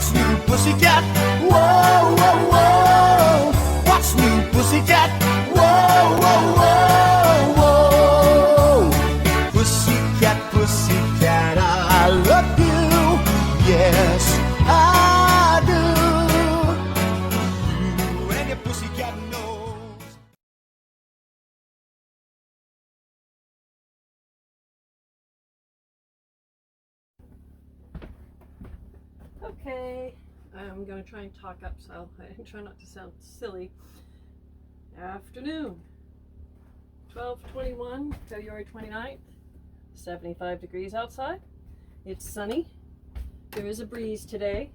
What's new, pussycat? Whoa, whoa, whoa. What's new, pussycat? Whoa, whoa, whoa, whoa. Pussycat, pussycat, I love you. Yes, I do. You and your pussycat knows. Okay, I'm going to try and talk up so I try not to sound silly. Afternoon, 12:21, February 29th, 75 degrees outside. It's sunny. There is a breeze today.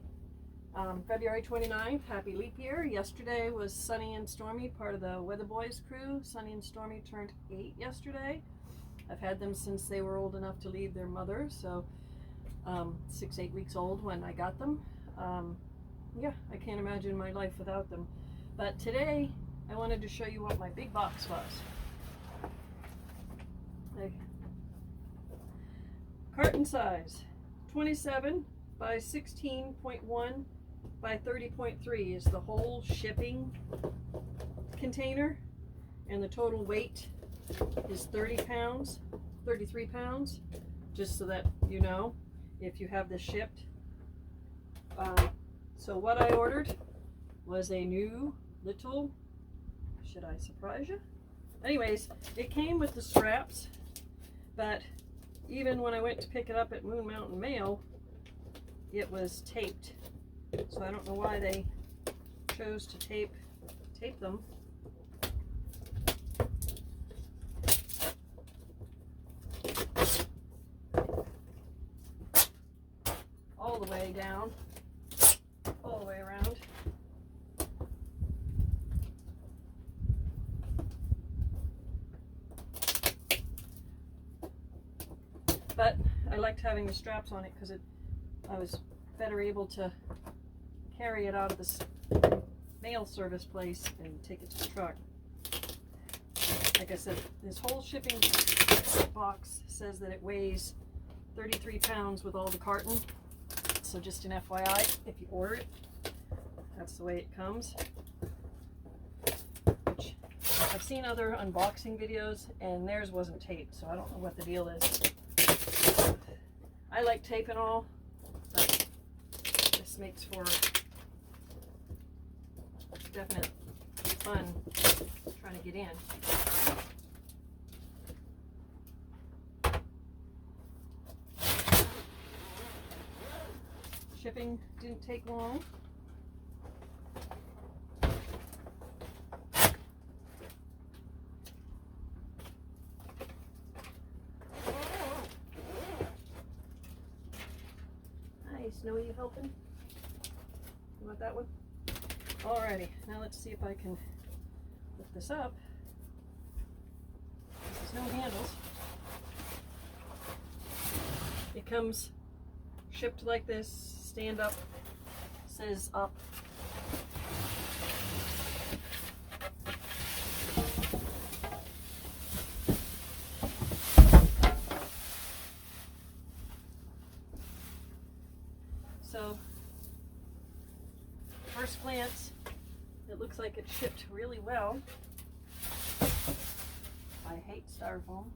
February 29th, happy leap year. Yesterday was sunny and stormy, part of the Weather Boys crew. Sunny and stormy turned 8 yesterday. I've had them since they were old enough to leave their mother, so 6-8 weeks old when I got them. Yeah, I can't imagine my life without them. But today I wanted to show you what my big box was. Carton size 27 by 16.1 by 30.3 is the whole shipping container, and the total weight is 30 pounds, 33 pounds, just so that you know if you have this shipped. So what I ordered was a new little, should I surprise you? Anyways, it came with the straps, but even when I went to pick it up at Moon Mountain Mail, it was taped. So I don't know why they chose to tape them. All the way down, all the way around. But I liked having the straps on it because I was better able to carry it out of this mail service place and take it to the truck. Like I said, this whole shipping box says that it weighs 33 pounds with all the carton. So just an FYI, if you order it, that's the way it comes. Which I've seen other unboxing videos and theirs wasn't taped, so I don't know what the deal is. I like tape and all, but this makes for definite fun trying to get in. Shipping didn't take long. Hi, Snowy, you helping? You want that one? Alrighty, now let's see if I can lift this up. There's no handles. It comes shipped like this. Stand up, says up. So, first glance, it looks like it's shipped really well. I hate styrofoam.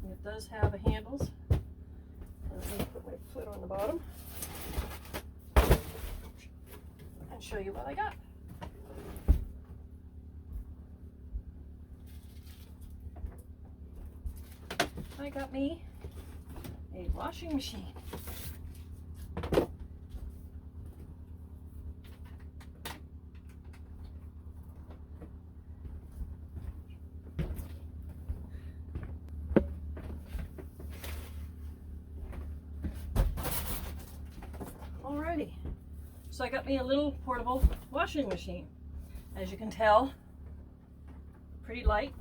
It does have handles. Let me put my foot on the bottom and show you what I got. I got me a washing machine. Alrighty, so I got me a little portable washing machine. As you can tell, pretty light.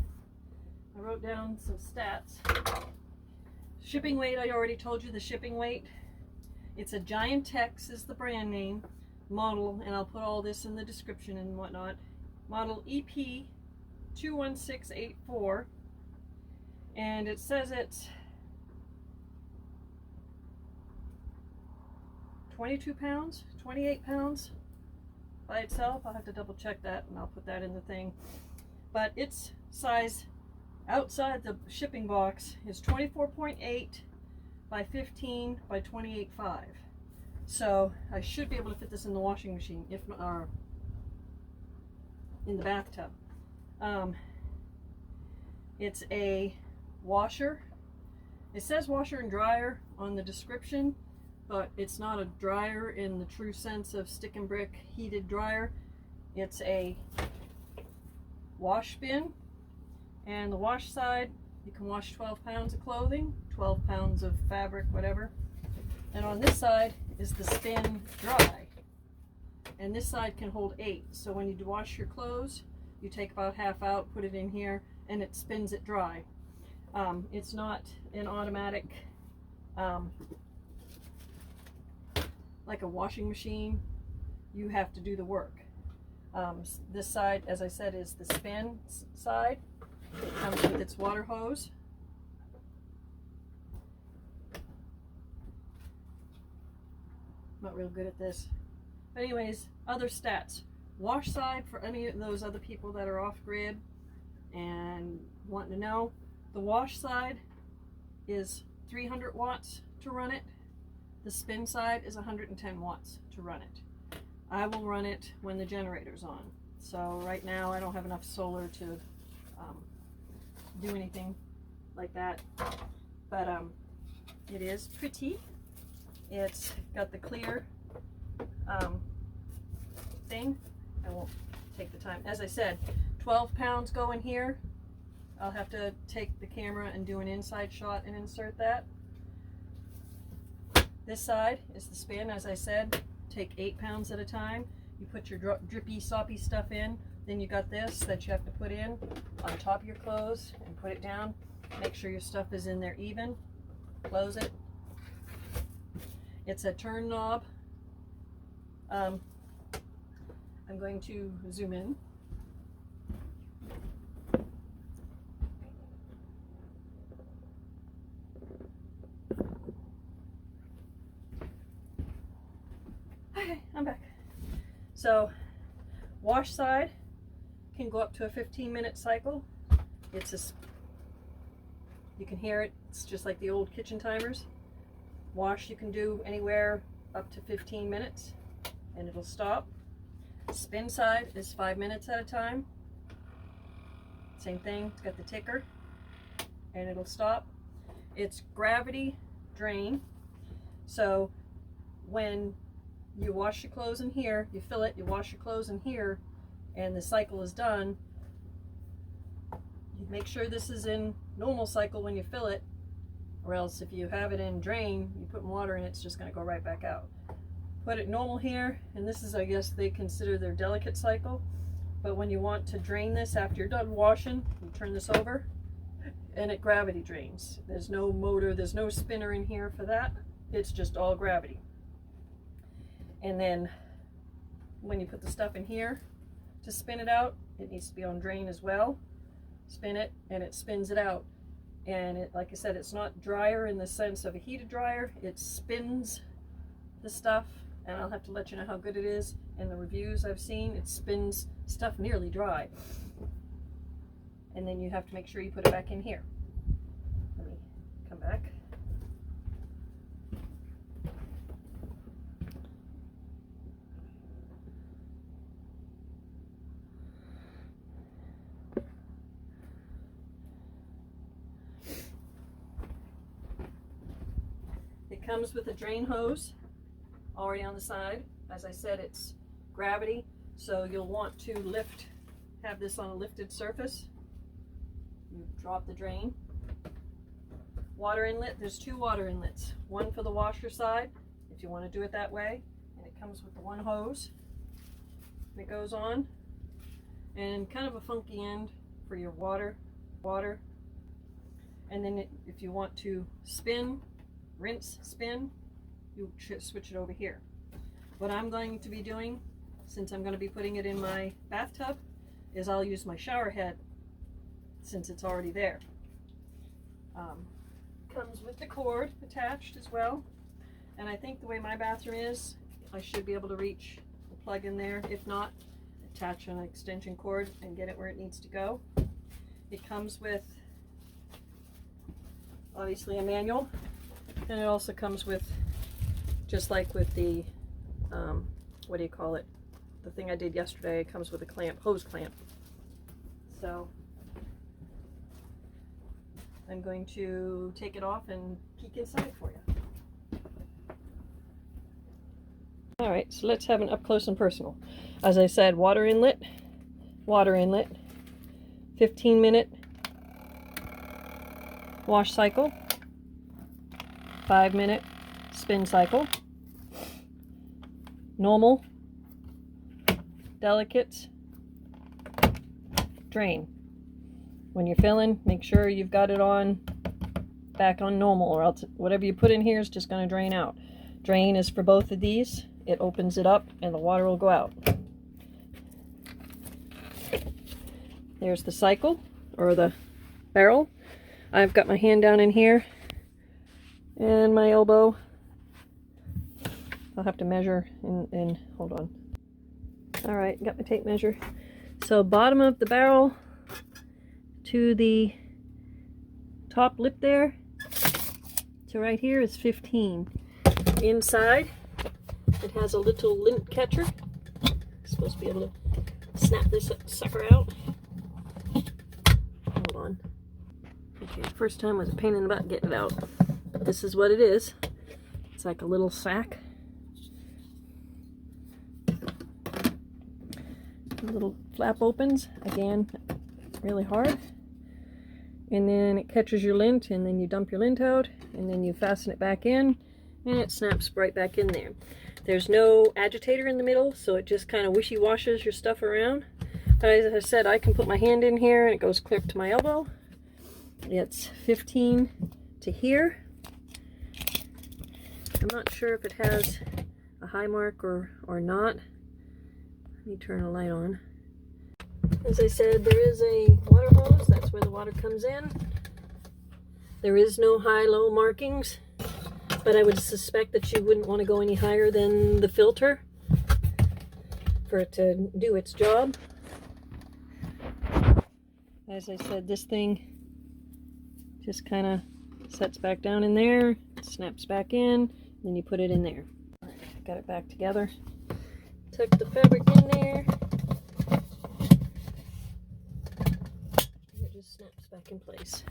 I wrote down some stats. Shipping weight, I already told you the shipping weight. It's a Giantex is the brand name, model, and I'll put all this in the description and whatnot. Model EP21684. and it says it's 22 pounds, 28 pounds by itself. I'll have to double check that, and I'll put that in the thing. But its size outside the shipping box is 24.8 by 15 by 28.5. So I should be able to fit this in the washing machine, if not, or in the bathtub. It's a washer. It says washer and dryer on the description, but it's not a dryer in the true sense of stick and brick heated dryer. It's a wash bin, and the wash side, you can wash 12 pounds of clothing, 12 pounds of fabric, whatever. And on this side is the spin dry, and this side can hold 8. So when you wash your clothes, you take about half out, put it in here, and it spins it dry. It's not an automatic like a washing machine. You have to do the work. This side, as I said, is the spin side. It comes with its water hose. Not real good at this. But anyways, other stats. Wash side, for any of those other people that are off grid and wanting to know, the wash side is 300 watts to run it. The spin side is 110 watts to run it. I will run it when the generator's on. So right now I don't have enough solar to do anything like that. But it is pretty. It's got the clear thing. I won't take the time. As I said, 12 pounds go in here. I'll have to take the camera and do an inside shot and insert that. This side is the spin. As I said, take 8 pounds at a time. You put your drippy, soppy stuff in. Then you got this that you have to put in on top of your clothes and put it down. Make sure your stuff is in there even. Close it. It's a turn knob. I'm going to zoom in. Okay, I'm back. So, wash side can go up to a 15-minute cycle. You can hear it. It's just like the old kitchen timers. Wash you can do anywhere up to 15 minutes, and it'll stop. Spin side is 5 minutes at a time. Same thing. It's got the ticker, and it'll stop. It's gravity drain. So when you wash your clothes in here, you fill it, you wash your clothes in here, and the cycle is done. You make sure this is in normal cycle when you fill it, or else if you have it in drain, you put water in it, it's just going to go right back out. Put it normal here, and this is, I guess they consider their delicate cycle. But when you want to drain this after you're done washing, you turn this over, and it gravity drains. There's no motor, there's no spinner in here for that. It's just all gravity. And then when you put the stuff in here to spin it out, it needs to be on drain as well. Spin it, and it spins it out. And it, like I said, it's not dryer in the sense of a heated dryer. It spins the stuff, and I'll have to let you know how good it is. In the reviews I've seen, it spins stuff nearly dry. And then you have to make sure you put it back in here. Let me come back. It comes with a drain hose already on the side. As I said, it's gravity, so you'll want to have this on a lifted surface. You drop the drain. Water inlet, there's 2 water inlets. One for the washer side, if you want to do it that way, and it comes with the one hose that goes on, and kind of a funky end for your water. And then if you want to spin, rinse, spin, you switch it over here. What I'm going to be doing, since I'm going to be putting it in my bathtub, is I'll use my shower head since it's already there. Comes with the cord attached as well. And I think the way my bathroom is, I should be able to reach the plug in there. If not, attach an extension cord and get it where it needs to go. It comes with, obviously, a manual. And it also comes with, just like with the, what do you call it? The thing I did yesterday, it comes with a clamp, hose clamp. So I'm going to take it off and peek inside for you. All right, so let's have an up close and personal. As I said, water inlet, 15-minute wash cycle, 5-minute spin cycle, normal, delicate, drain. When you're filling, make sure you've got it on back on normal, or else whatever you put in here is just going to drain out. Drain is for both of these. It opens it up and the water will go out. There's the cycle, or the barrel. I've got my hand down in here and my elbow. I'll have to measure and hold on. All right, got my tape measure. So bottom of the barrel to the top lip there to right here is 15. Inside it has a little lint catcher. I'm supposed to be able to snap this sucker out. Hold on. Okay, first time was a pain in the butt getting it out. But this is what it is. It's like a little sack. The little flap opens, again, really hard. And then it catches your lint, and then you dump your lint out, and then you fasten it back in, and it snaps right back in there. There's no agitator in the middle, so it just kind of wishy-washes your stuff around. But as I said, I can put my hand in here and it goes clear up to my elbow. It's 15 to here. I'm not sure if it has a high mark or not. Let me turn the light on. As I said, there is a water hose. That's where the water comes in. There is no high-low markings, but I would suspect that you wouldn't want to go any higher than the filter for it to do its job. As I said, this thing just kind of sets back down in there, snaps back in, then you put it in there. All right, got it back together. Tuck the fabric in there. It just snaps back in place.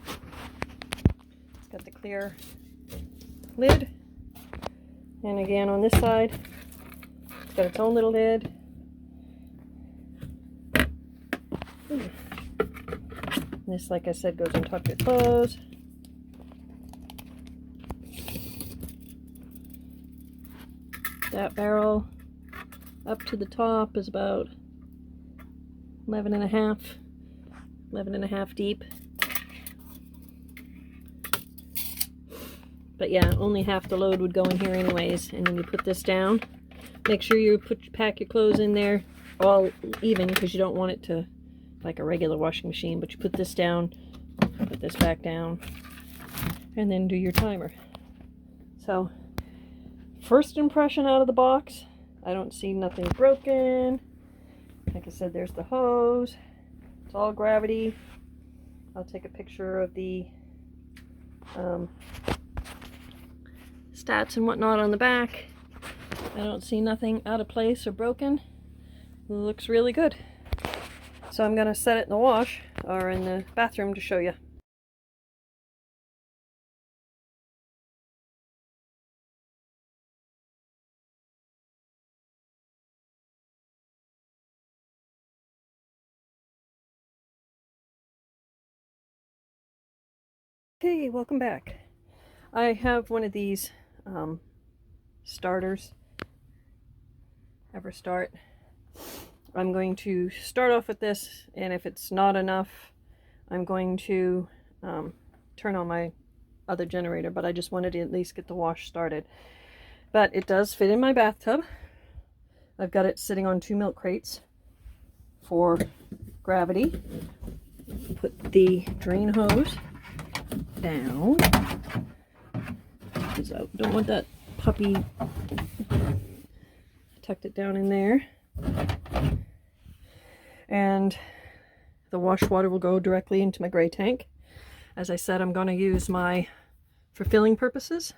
It's got the clear lid. And again on this side, it's got its own little lid. This, like I said, goes on top of your clothes. That barrel up to the top is about 11 and a half deep. But yeah, only half the load would go in here anyways. And then you put this down. Make sure you pack your clothes in there all even, because you don't want it to like a regular washing machine. But you put this down, put this back down, and then do your timer. So first impression out of the box, I don't see nothing broken. Like I said, there's the hose. It's all gravity. I'll take a picture of the stats and whatnot on the back. I don't see nothing out of place or broken. It looks really good. So I'm going to set it in the wash, or in the bathroom, to show you. Okay, welcome back. I have one of these starters, EverStart. I'm going to start off with this, and if it's not enough, I'm going to turn on my other generator, but I just wanted to at least get the wash started. But it does fit in my bathtub. I've got it sitting on 2 milk crates for gravity. Put the drain hose down, because I don't want that puppy. Tucked it down in there, and the wash water will go directly into my gray tank. As I said, I'm going to use for filling purposes.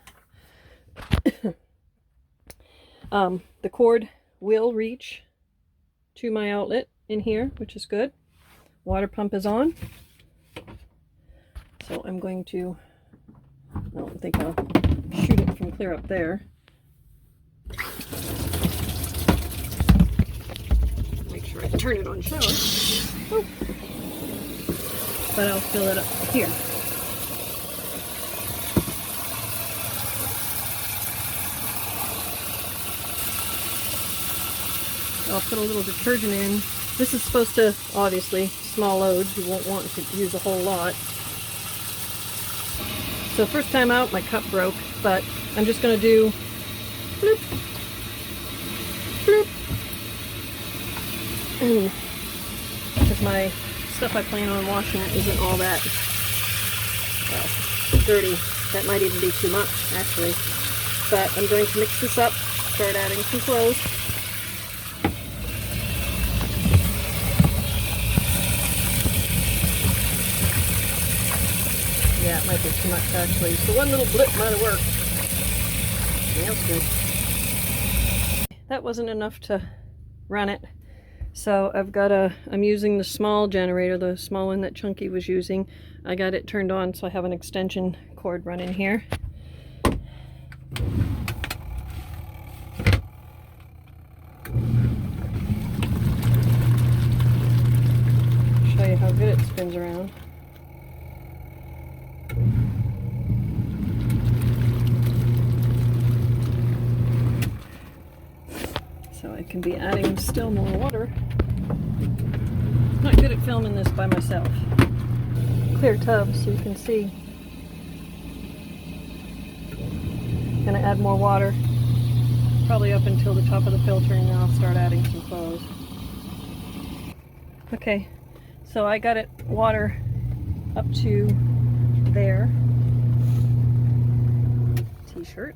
The cord will reach to my outlet in here, which is good. Water pump is on. So I'm going to, I don't think I'll shoot it from clear up there. Make sure I turn it on shower. Oh. But I'll fill it up here. I'll put a little detergent in. This is supposed to, obviously, small loads. You won't want to use a whole lot. So first time out, my cup broke, but I'm just going to do bloop, bloop. Because my stuff I plan on washing isn't all that dirty. That might even be too much, actually. But I'm going to mix this up, start adding some clothes. Yeah, it might be too much, actually. So one little blip might have worked. Smells good. That wasn't enough to run it. So I'm using the small generator, the small one that Chunky was using. I got it turned on, so I have an extension cord running here. Show you how good it spins around. So I can be adding still more water. Not good at filming this by myself. Clear tub so you can see. Gonna add more water, probably up until the top of the filter, and then I'll start adding some clothes. Okay, so I got it water up to there. T-shirt.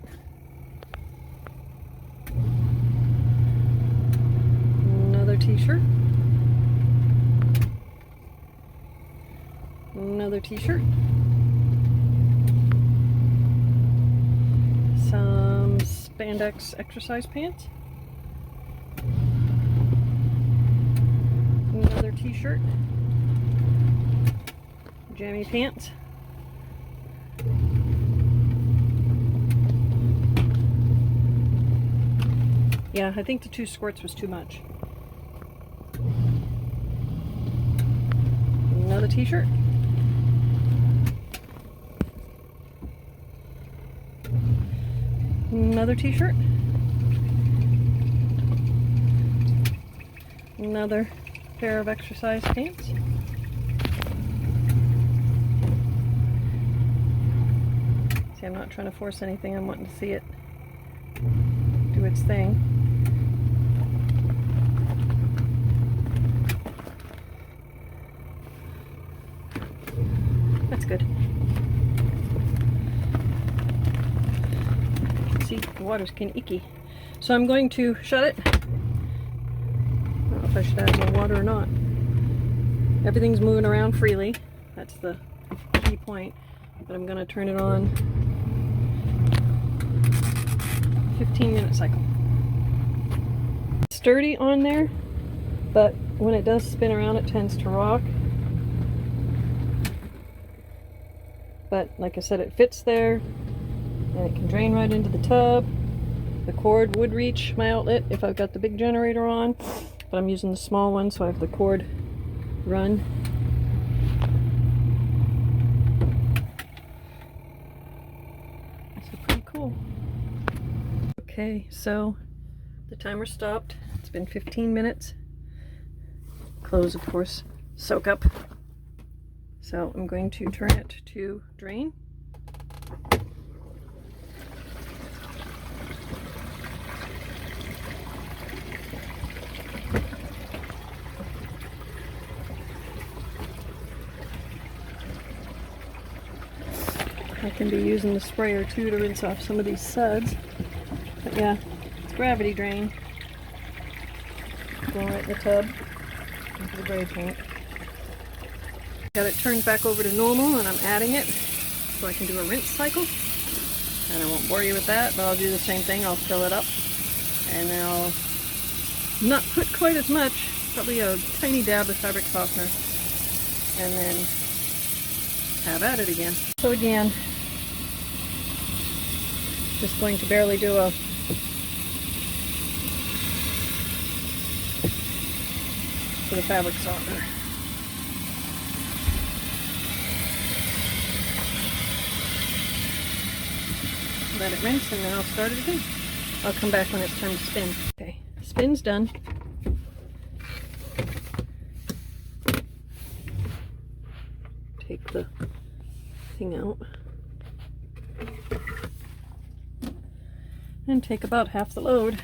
Another t-shirt. Another t-shirt. Some spandex exercise pants. Another t-shirt. Jammy pants. Yeah, I think the 2 squirts was too much. Another t-shirt. Another t-shirt. Another pair of exercise pants. See, I'm not trying to force anything. I'm wanting to see it do its thing. That's good. See, the water's kind of icky. So I'm going to shut it. I don't know if I should add more water or not. Everything's moving around freely. That's the key point. But I'm going to turn it on 15-minute cycle. It's sturdy on there, but when it does spin around, it tends to rock. But like I said, it fits there, and it can drain right into the tub. The cord would reach my outlet if I've got the big generator on, but I'm using the small one, so I have the cord run. So pretty cool. Okay, so the timer stopped. It's been 15 minutes. Clothes, of course, soak up. So I'm going to turn it to drain. I can be using the sprayer too to rinse off some of these suds. But yeah, it's gravity drain. Going right in the tub into the gray paint. Got it turned back over to normal and I'm adding it so I can do a rinse cycle. And I won't bore you with that, but I'll do the same thing. I'll fill it up and then I'll not put quite as much, probably a tiny dab of fabric softener, and then have at it again. So again, just going to barely do a for the fabric softener. Let it rinse and then I'll start it again. I'll come back when it's time to spin. Okay, spin's done. Take the thing out. And take about half the load.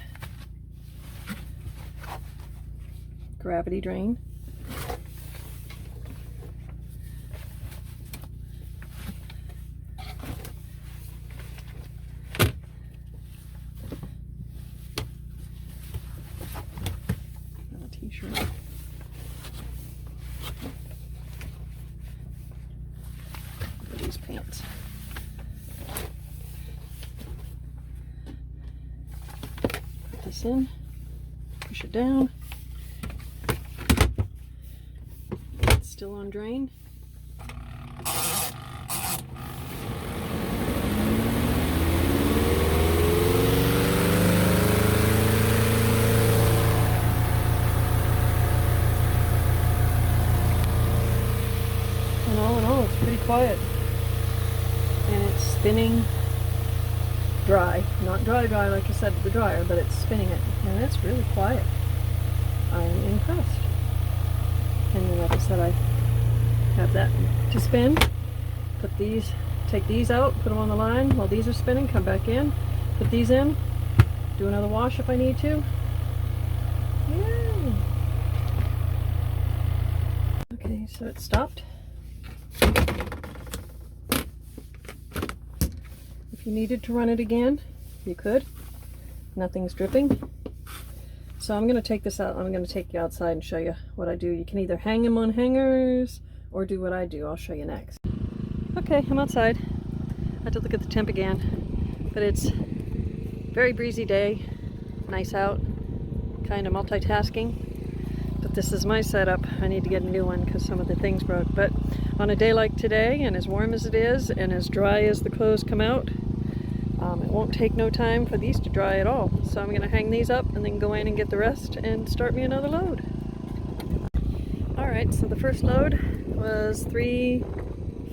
Gravity drain. T-shirt. For these pants. Put this in, push it down. It's still on drain. Pretty quiet, and it's spinning dry, not dry like I said with the dryer, but it's spinning it, and it's really quiet. I'm impressed. And then, like I said, I have that to spin. Put these, take these out, put them on the line while these are spinning, come back in, put these in, do another wash if I need to. Yay! Okay, so it stopped. If you needed to run it again, you could. Nothing's dripping. So I'm going to take this out. I'm going to take you outside and show you what I do. You can either hang them on hangers or do what I do. I'll show you next. Okay, I'm outside. I had to look at the temp again, but it's very breezy day. Nice out. Kind of multitasking. But this is my setup. I need to get a new one because some of the things broke. But on a day like today, and as warm as it is, and as dry as the clothes come out, it won't take no time for these to dry at all. So I'm going to hang these up and then go in and get the rest and start me another load. Alright, so the first load was 3,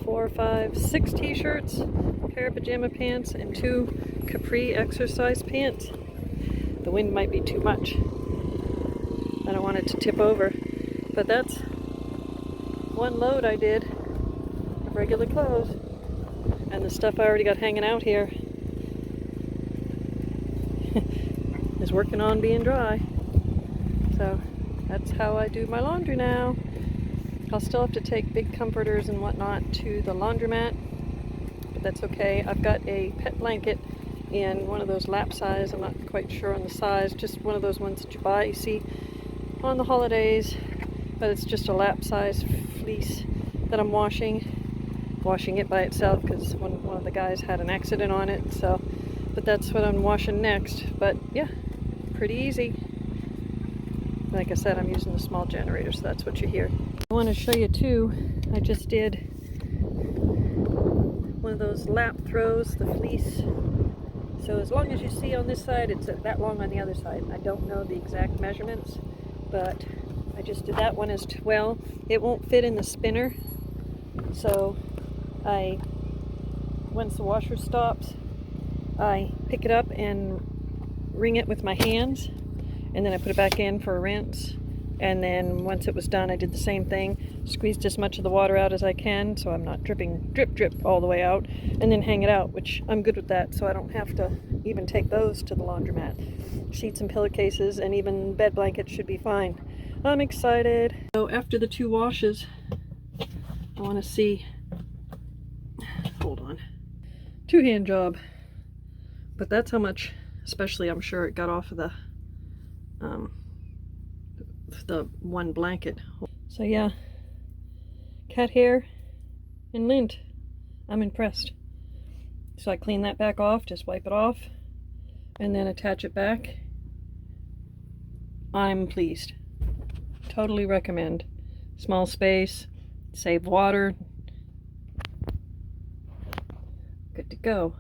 4, 5, 6 t-shirts, a pair of pajama pants, and 2 capri exercise pants. The wind might be too much. I don't want it to tip over, but that's one load I did of regular clothes, and the stuff I already got hanging out here is working on being dry. So that's how I do my laundry now. I'll still have to take big comforters and whatnot to the laundromat, but that's okay. I've got a pet blanket in one of those lap size. I'm not quite sure on the size, just one of those ones that you buy, you see on the holidays, but it's just a lap size fleece that I'm washing it by itself because one of the guys had an accident on it. So, but that's what I'm washing next. But yeah, pretty easy. Like I said, I'm using the small generator, so that's what you hear. I want to show you too, I just did one of those lap throws, the fleece. So as long as you see on this side, it's that long on the other side. I don't know the exact measurements, but I just did that one as well. It won't fit in the spinner, so once the washer stops, I pick it up and wring it with my hands, and then I put it back in for a rinse. And then once it was done, I did the same thing, squeezed as much of the water out as I can so I'm not dripping drip all the way out, and then hang it out, which I'm good with that, so I don't have to even take those to the laundromat. Sheets and pillowcases and even bed blankets should be fine. I'm excited. So after the 2 washes, I want to see, hold on, two-hand job. But that's how much, especially I'm sure it got off of the one blanket. So yeah, cat hair and lint. I'm impressed. So I clean that back off, just wipe it off, and then attach it back. I'm pleased. Totally recommend. Small space, save water. Good to go.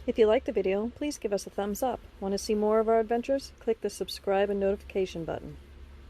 If you liked the video, please give us a thumbs up. Want to see more of our adventures? Click the subscribe and notification button.